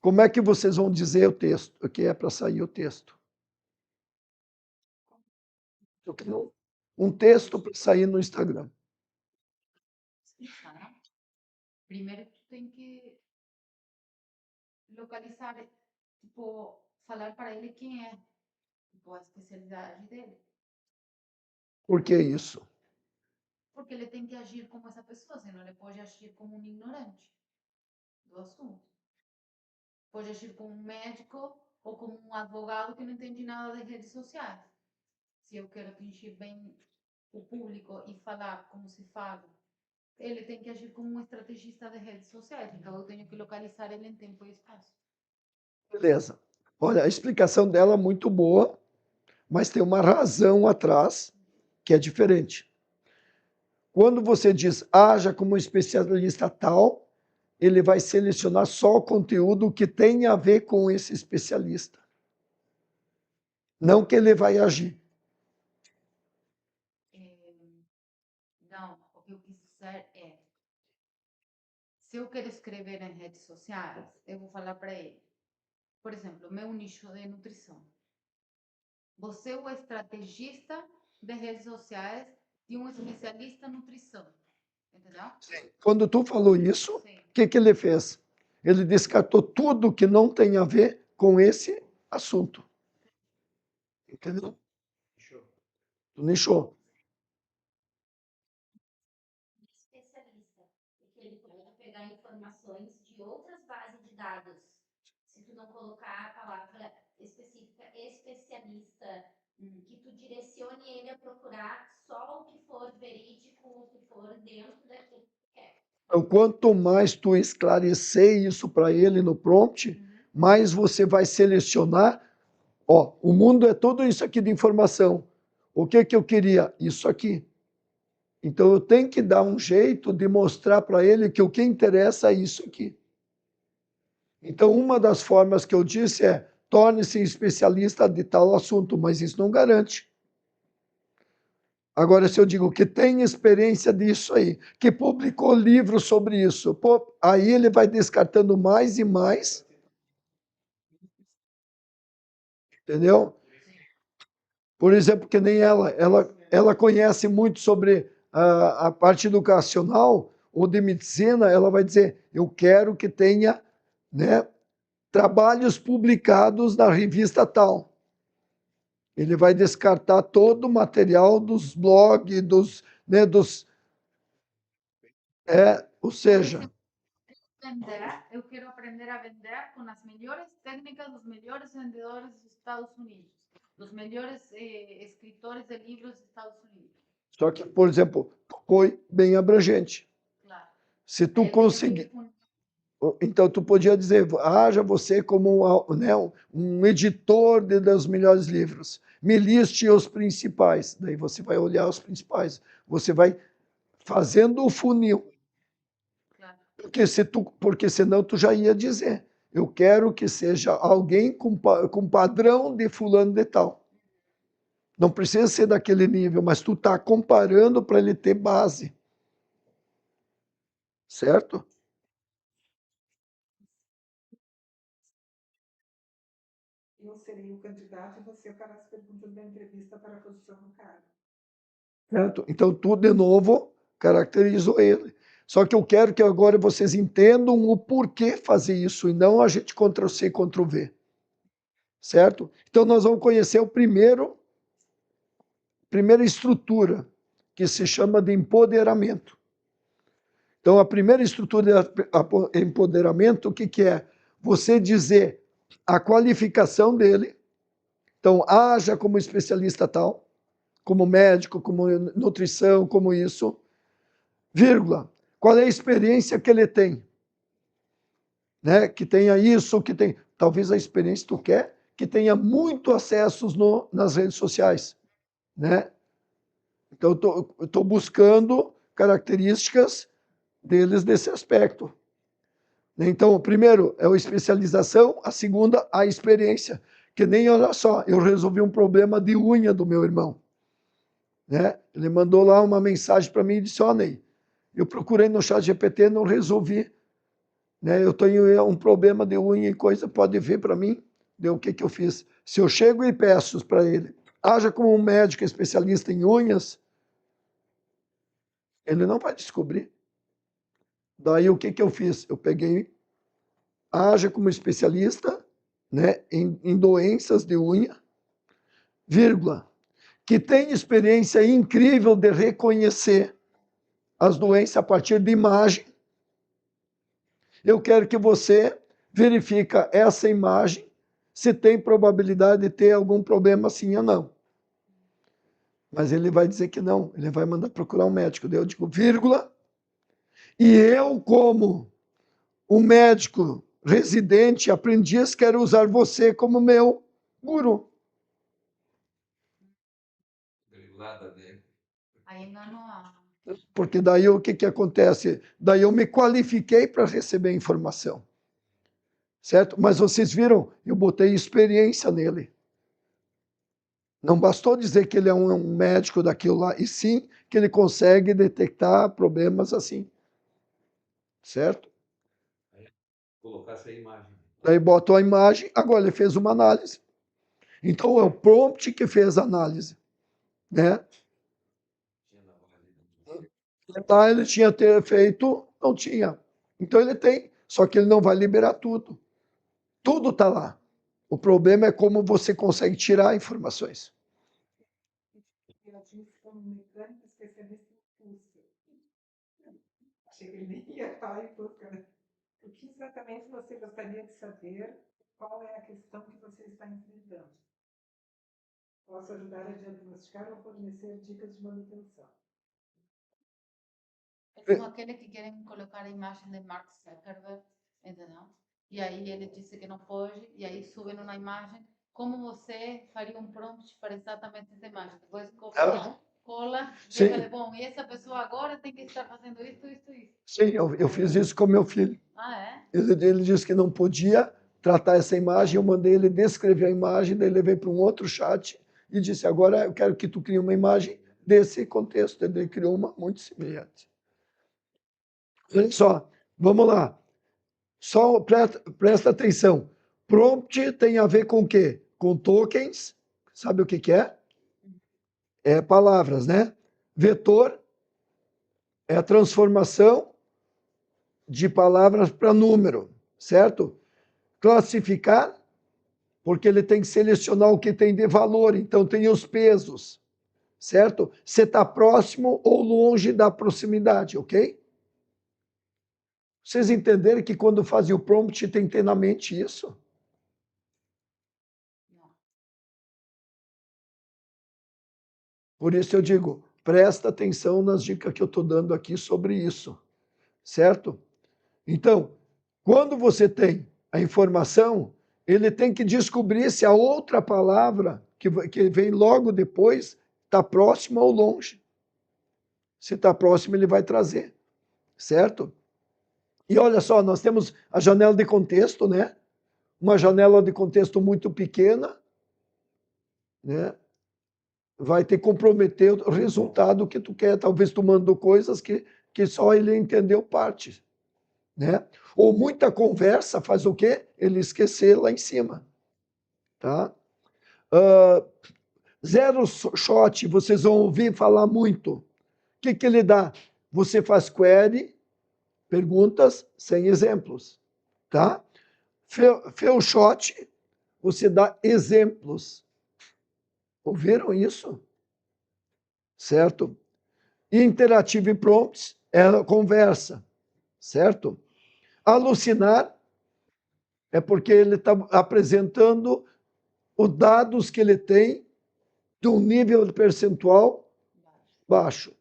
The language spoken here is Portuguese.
Como é que vocês vão dizer o texto, que é para sair o texto? Um texto para sair no Instagram. Explica, né? Primeiro tu tem que localizar, tipo, falar para ele quem é, tipo, a especialidade dele. Por que isso? Porque ele tem que agir como essa pessoa, senão ele pode agir como um ignorante do assunto. Pode agir como um médico ou como um advogado que não entende nada de redes sociais. Se eu quero atingir bem o público e falar como se fala, ele tem que agir como um estrategista de redes sociais. Então eu tenho que localizar ele em tempo e espaço. Beleza. Olha, a explicação dela é muito boa, mas tem uma razão atrás que é diferente. Quando você diz haja como especialista tal, ele vai selecionar só o conteúdo que tem a ver com esse especialista. Não que ele vai agir. Não, o que eu quis dizer é, se eu quero escrever em redes sociais, eu vou falar para ele. Por exemplo, meu nicho de nutrição. Você é o estrategista de redes sociais de um especialista em nutrição. Entendeu? Quando tu falou isso, o Sim. que ele fez? Ele descartou tudo que não tem a ver com esse assunto. Entendeu? Tu nichou. Especialista, porque ele pode pegar informações de outras bases de dados. Se tu não colocar a palavra específica especialista, que tu direcione ele a procurar só o que for verídico, o que for dentro daquilo que tu quer. Então, quanto mais tu esclarecer isso para ele no prompt, mais você vai selecionar. Ó, o mundo é tudo isso aqui de informação. O que que eu queria? Isso aqui. Então eu tenho que dar um jeito de mostrar para ele que o que interessa é isso aqui. Então uma das formas que eu disse é torne-se especialista de tal assunto, mas isso não garante. Agora, se eu digo que tem experiência disso aí, que publicou livros sobre isso, pô, aí ele vai descartando mais e mais, entendeu? Por exemplo, que nem ela conhece muito sobre a parte educacional ou de medicina, ela vai dizer, eu quero que tenha, né, trabalhos publicados na revista tal. Ele vai descartar todo o material dos blogs, ou seja, Vender, eu quero aprender a vender com as melhores técnicas dos melhores vendedores dos Estados Unidos, dos melhores escritores de livros dos Estados Unidos. só que, por exemplo, foi bem abrangente. Claro. Se tu conseguir, então tu podia dizer, haja você como né, um editor dos melhores livros, me liste os principais, daí você vai olhar os principais, você vai fazendo o funil, Claro. porque senão tu já ia dizer, eu quero que seja alguém com padrão de fulano de tal. Não precisa ser daquele nível, mas tu tá comparando para ele ter base, certo? Eu serei o candidato e você fará as perguntas da entrevista para a posição do cargo. Certo? Então, tu, de novo, caracterizou ele. Só que eu quero que agora vocês entendam o porquê fazer isso e não a gente Ctrl+C, Ctrl+V. Certo? Então, nós vamos conhecer primeira estrutura, que se chama de empoderamento. Então, a primeira estrutura de empoderamento, o que, que é? Você dizer a qualificação dele. Então, haja como especialista tal, como médico, como nutrição, como isso, vírgula. Qual é a experiência que ele tem? Né? Que tenha isso, que tem. Talvez a experiência que tu quer que tenha muito acessos nas redes sociais. Né? Então, eu estou buscando características deles desse aspecto. Então, o primeiro é a especialização, a segunda, a experiência. Que nem, olha só, eu resolvi um problema de unha do meu irmão. Né? Ele mandou lá uma mensagem para mim e disse, ó, Ney, eu procurei no chat GPT, não resolvi. né? Eu tenho um problema de unha e coisa, pode vir para mim. Deu o que que eu fiz? Se eu chego e peço para ele, haja como um médico especialista em unhas, ele não vai descobrir. Daí o que que eu fiz? Eu peguei, haja como especialista, né, em doenças de unha, vírgula, que tem experiência incrível de reconhecer as doenças a partir de imagem. Eu quero que você verifique essa imagem, se tem probabilidade de ter algum problema sim ou não. Mas ele vai dizer que não, ele vai mandar procurar um médico. Daí eu digo, vírgula, e eu, como um médico residente, aprendiz, quero usar você como meu guru. Aí enganou a... Porque daí o que que acontece? Daí eu me qualifiquei para receber informação. Certo? Mas vocês viram, eu botei experiência nele. Não bastou dizer que ele é um médico daquilo lá, e sim que ele consegue detectar problemas assim. Certo? Colocar essa imagem. Daí botou a imagem, agora ele fez uma análise. Então é o prompt que fez a análise. Né? Lá ele tinha ter feito, não tinha. Então ele tem, só que ele não vai liberar tudo. Tudo está lá. O problema é como você consegue tirar informações. Eu disse como mecânico especialista em Fusca. Achei que ele nem ia falar em Fusca, né? O que exatamente você gostaria de saber? Qual é a questão que você está enfrentando? Posso ajudar a diagnosticar ou fornecer dicas de manutenção. É como aquele que querem colocar a imagem de Mark Zuckerberg, entendeu? E aí ele disse que não pode, e aí subem uma imagem. Como você faria um prompt para exatamente essa imagem? Depois copia, cola, Sim. e fala, bom, e essa pessoa agora tem que estar fazendo isso, isso, isso. Sim, eu fiz isso com meu filho. Ah, é? Ele disse que não podia tratar essa imagem, eu mandei ele descrever a imagem, daí levei para um outro chat e disse, agora eu quero que tu crie uma imagem desse contexto. Ele criou uma muito semelhante. Olha só, vamos lá. Só presta atenção. Prompt tem a ver com o quê? Com tokens. Sabe o que que é? É palavras, né? Vetor é a transformação de palavras para número, certo? Classificar, porque ele tem que selecionar o que tem de valor, então tem os pesos, certo? Você está próximo ou longe da proximidade, ok? Vocês entenderam que quando fazem o prompt tem que ter na mente isso? Não. Por isso eu digo, presta atenção nas dicas que eu estou dando aqui sobre isso, certo? Então, quando você tem a informação, ele tem que descobrir se a outra palavra que vem logo depois está próxima ou longe. Se está próximo, ele vai trazer, certo? E olha só, nós temos a janela de contexto, né? Uma janela de contexto muito pequena, né? Vai te comprometer o resultado que tu quer. Talvez tu mandou coisas que só ele entendeu parte, né? Ou muita conversa faz o quê? Ele esquecer lá em cima, tá? Zero shot, vocês vão ouvir falar muito. O que que ele dá? Você faz query, perguntas sem exemplos, tá? Fail shot, você dá exemplos. Ouviram isso? Certo? Interactive prompts é a conversa, certo? Alucinar é porque ele está apresentando os dados que ele tem de um nível percentual baixo.